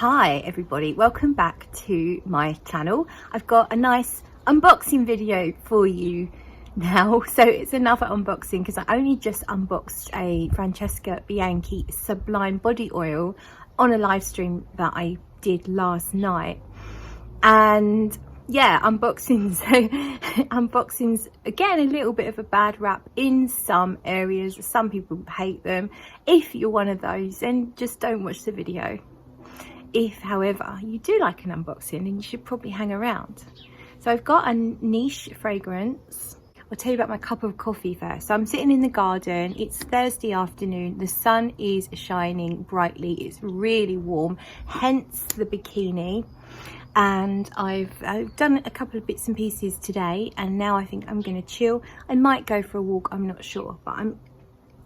Hi everybody, welcome back to my channel. I've got a nice unboxing video for you now. So it's another unboxing because I only just unboxed a Francesca Bianchi Sublime Body Oil on a live stream that I did last night. And yeah, unboxings unboxings again, a little bit of a bad rap in some areas. Some people hate them. If you're one of those, then just don't watch the video. If however you do like an unboxing, then you should probably hang around. So I've got a niche fragrance. I'll tell you about my cup of coffee first. So I'm sitting in the garden. It's Thursday afternoon. The sun is shining brightly. It's really warm, hence the bikini. And I've done a couple of bits and pieces today, and now I think I'm going to chill. I might go for a walk, I'm not sure, but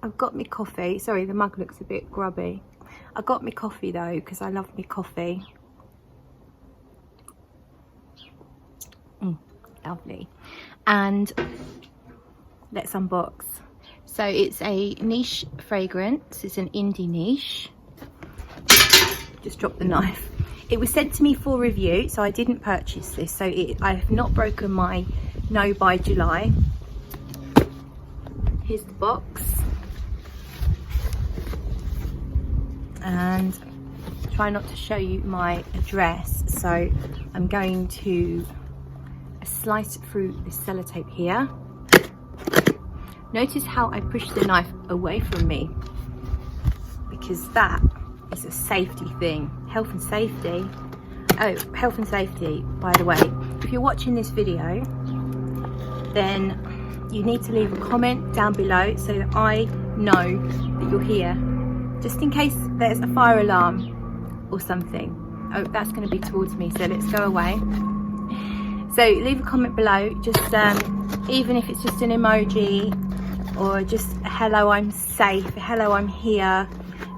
I've got my coffee. Sorry, the mug looks a bit grubby. I got my coffee though, because I love my coffee. Lovely. And let's unbox. So it's a niche fragrance. It's an indie niche. Just dropped the knife. It was sent to me for review, so I didn't purchase this. So I have not broken my no by July. Here's the box. And try not to show you my address, so I'm going to slice through this sellotape here. Notice how I push the knife away from me, because that is a safety thing. Health and safety. Oh, health and safety, by the way, if you're watching this video, then you need to leave a comment down below so that I know that you're here, just in case there's a fire alarm or something. Oh, that's going to be towards me, so let's go away. So leave a comment below, just even if it's just an emoji, or just hello, I'm safe, hello, I'm here,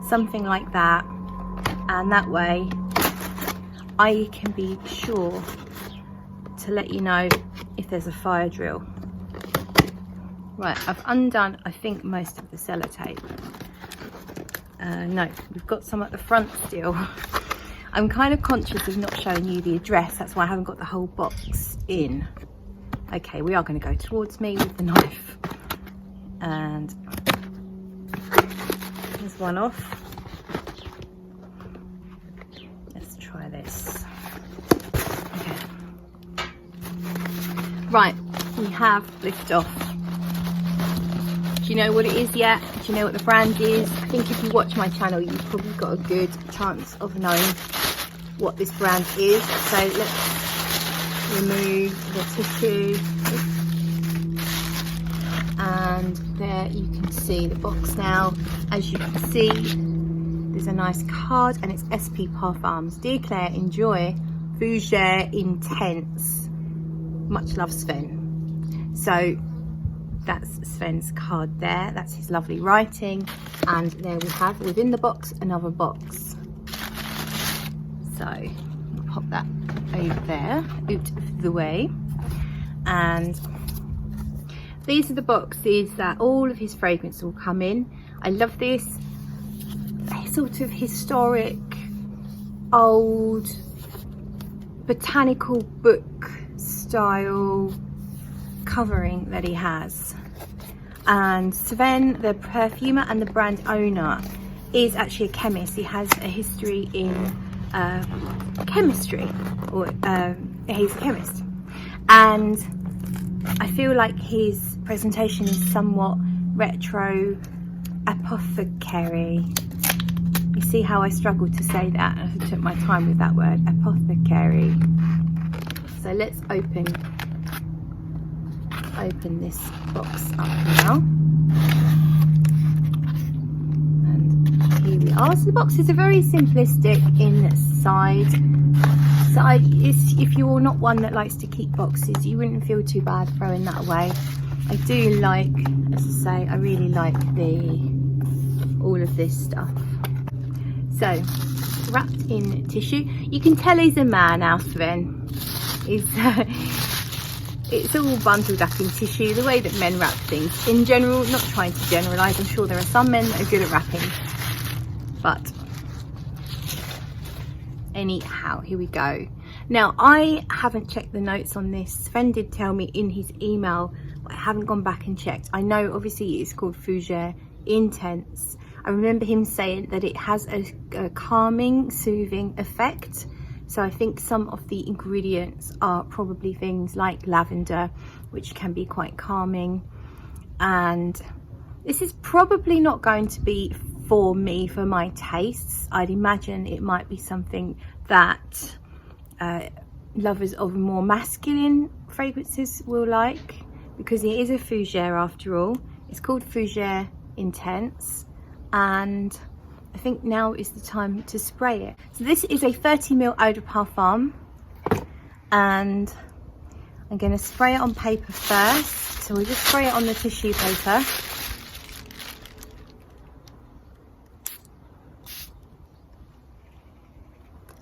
something like that. And that way I can be sure to let you know if there's a fire drill. Right, I've undone, I think, most of the sellotape. No, we've got some at the front still. I'm kind of conscious of not showing you the address. That's why I haven't got the whole box in. Okay, we are going to go towards me with the knife. And there's one off. Let's try this. Okay. Right, we have liftoff. Do you know what it is yet? Do you know what the brand is? I think if you watch my channel, you've probably got a good chance of knowing what this brand is. So let's remove the tissue. And there you can see the box now. As you can see, there's a nice card, and it's SP Parfums. Dear Claire, enjoy. Fougere Intense. Much love, Sven. So that's Sven's card there. That's his lovely writing. And there we have, within the box, another box. So I'll pop that over there, out of the way. And these are the boxes that all of his fragrance will come in. I love this sort of historic, old, botanical book style covering that he has. And Sven, the perfumer and the brand owner, is actually a chemist. He has a history in chemistry, or he's a chemist, and I feel like his presentation is somewhat retro, apothecary. You see how I struggled to say that? I took my time with that word, apothecary. So let's open this box up now, and here we are. So the boxes are very simplistic inside. If you're not one that likes to keep boxes, you wouldn't feel too bad throwing that away. I do like, as I say, I really like all of this stuff. So wrapped in tissue. You can tell he's a man now, Sven. It's all bundled up in tissue, the way that men wrap things in general. Not trying to generalise, I'm sure there are some men that are good at wrapping, but Anyhow, here we go. Now, I haven't checked the notes on this. Sven did tell me in his email, but I haven't gone back and checked. I know obviously it's called Fougere Intense. I remember him saying that it has a calming, soothing effect. So I think some of the ingredients are probably things like lavender, which can be quite calming. And this is probably not going to be for me, for my tastes. I'd imagine it might be something that lovers of more masculine fragrances will like, because it is a fougere after all. It's called Fougere Intense, and I think now is the time to spray it. So this is a 30ml eau de parfum, and I'm going to spray it on paper first. So we'll just spray it on the tissue paper.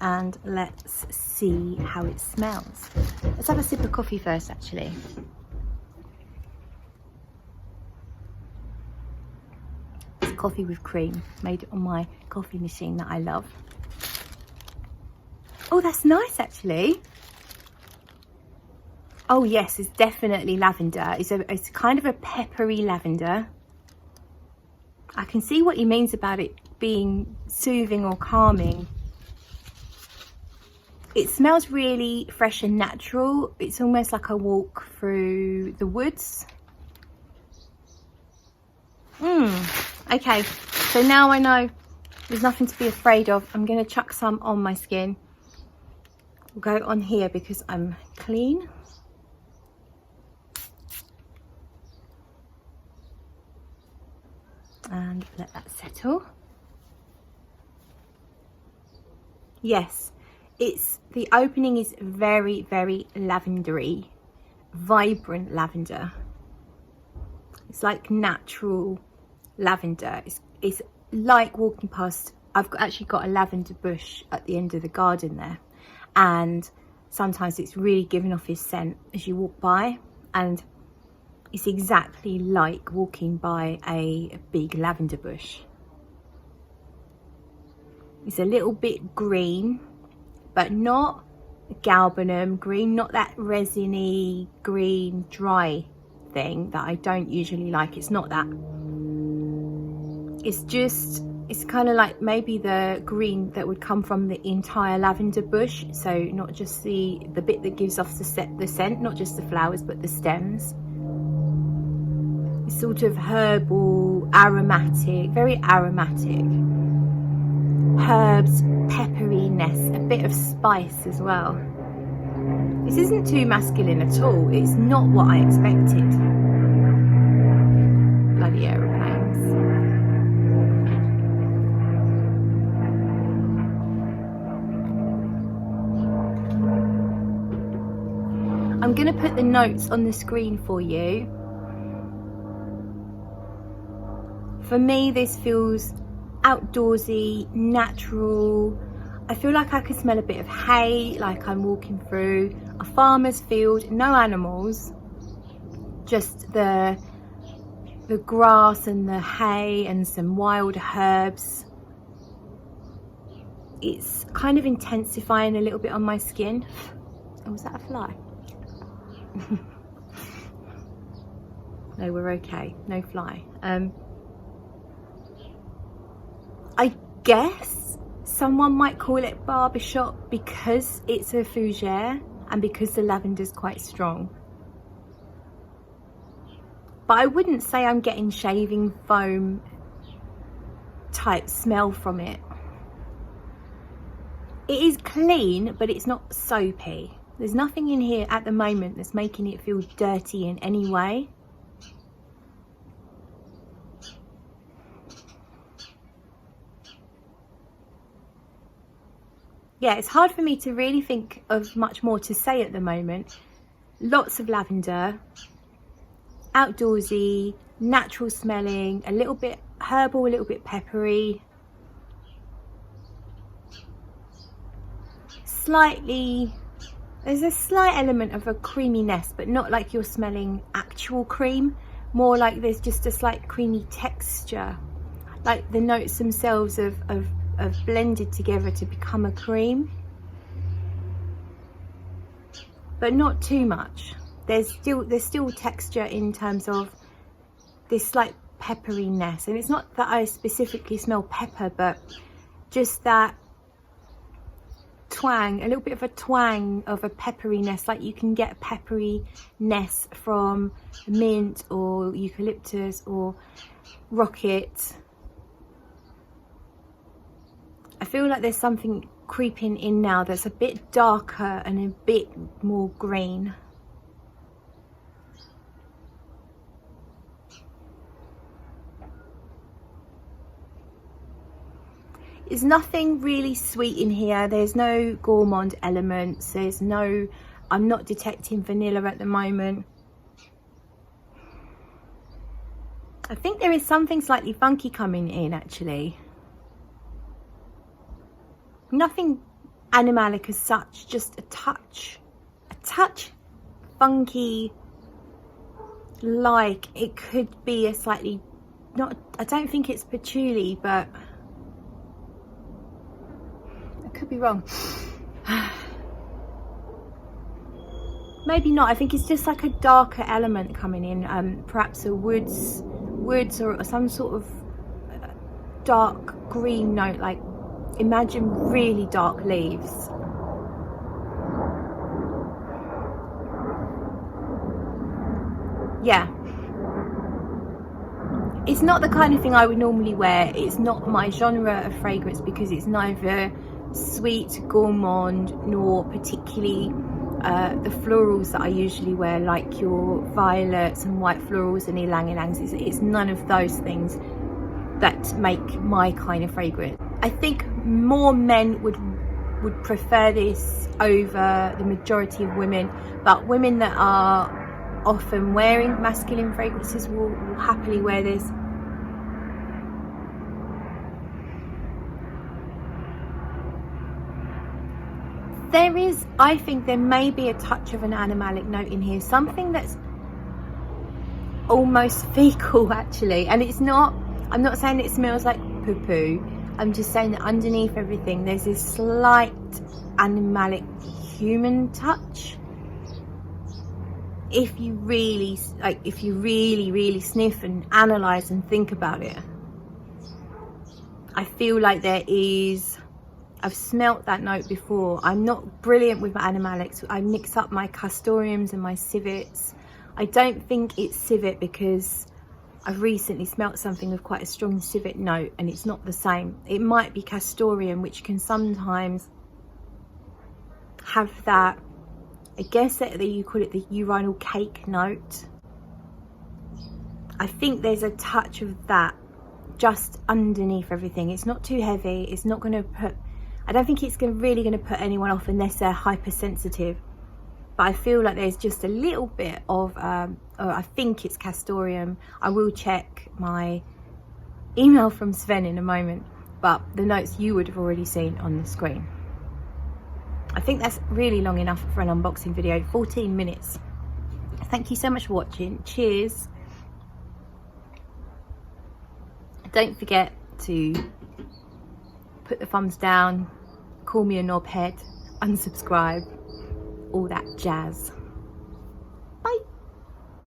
And let's see how it smells. Let's have a sip of coffee first, actually. It's coffee with cream, made on my coffee machine that I love. Oh, that's nice, actually. Oh yes, it's definitely lavender. It's kind of a peppery lavender. I can see what he means about it being soothing or calming. It smells really fresh and natural. It's almost like a walk through the woods. Okay, so now I know there's nothing to be afraid of. I'm going to chuck some on my skin. We'll go on here because I'm clean. And let that settle. Yes. The opening is very, very lavendery, vibrant lavender. It's like natural lavender. It's like walking past. I've actually got a lavender bush at the end of the garden there, and sometimes it's really giving off its scent as you walk by, and it's exactly like walking by a big lavender bush. It's a little bit green, but not galbanum green, not that resiny green dry thing that I don't usually like. It's not that. It's kind of like maybe the green that would come from the entire lavender bush. So not just the bit that gives off the scent, not just the flowers, but the stems. It's sort of herbal, aromatic, very aromatic. Herbs, pepperiness, a bit of spice as well. This isn't too masculine at all. It's not what I expected. Bloody aeroplanes. I'm going to put the notes on the screen for you. For me, this feels outdoorsy, natural. I feel like I can smell a bit of hay, like I'm walking through a farmer's field. No animals, just the grass and the hay and some wild herbs. It's kind of intensifying a little bit on my skin. Oh, was that a fly? No, we're okay. No fly. I guess someone might call it barbershop because it's a fougere and because the lavender's quite strong. But I wouldn't say I'm getting shaving foam type smell from it. It is clean, but it's not soapy. There's nothing in here at the moment that's making it feel dirty in any way. Yeah, it's hard for me to really think of much more to say at the moment. Lots of lavender, outdoorsy, natural smelling, a little bit herbal, a little bit peppery. There's a slight element of a creaminess, but not like you're smelling actual cream. More like there's just a slight creamy texture. Like the notes themselves have blended together to become a cream. but not too much. There's still texture in terms of this slight pepperiness, and it's not that I specifically smell pepper, but just that twang, a little bit of a twang of a pepperiness, like you can get a pepperiness from mint or eucalyptus or rocket. I feel like there's something creeping in now that's a bit darker and a bit more green. There's nothing really sweet in here. There's no gourmand elements. There's no, I'm not detecting vanilla at the moment. I think there is something slightly funky coming in actually. Nothing animalic as such, just a touch funky, like it could be a slightly, not, I don't think it's patchouli, but could be wrong. Maybe not. I think it's just like a darker element coming in, perhaps a woods or some sort of dark green note, like imagine really dark leaves. Yeah, it's not the kind of thing I would normally wear. It's not my genre of fragrance because it's neither sweet, gourmand, nor particularly the florals that I usually wear, like your violets and white florals and ylang-ylangs. It's none of those things that make my kind of fragrance. I think more men would prefer this over the majority of women, but women that are often wearing masculine fragrances will happily wear this. There is, I think there may be a touch of an animalic note in here, something that's almost fecal actually, and it's not, I'm not saying it smells like poo-poo, I'm just saying that underneath everything there's this slight animalic human touch. If you really, like, if you really sniff and analyze and think about it, I feel like there is, I've smelt that note before. I'm not brilliant with my animalics. I mix up my castoreums and my civets. I don't think it's civet because I've recently smelt something with quite a strong civet note and it's not the same. It might be castoreum, which can sometimes have that, I guess that you call it the urinal cake note. I think there's a touch of that just underneath everything. It's not too heavy. It's not going to put, I don't think it's really going to put anyone off unless they're hypersensitive. But I feel like there's just a little bit of, I think it's castoreum. I will check my email from Sven in a moment, but the notes you would have already seen on the screen. I think that's really long enough for an unboxing video, 14 minutes. Thank you so much for watching. Cheers. Don't forget to put the thumbs down, call me a knobhead, unsubscribe, all that jazz.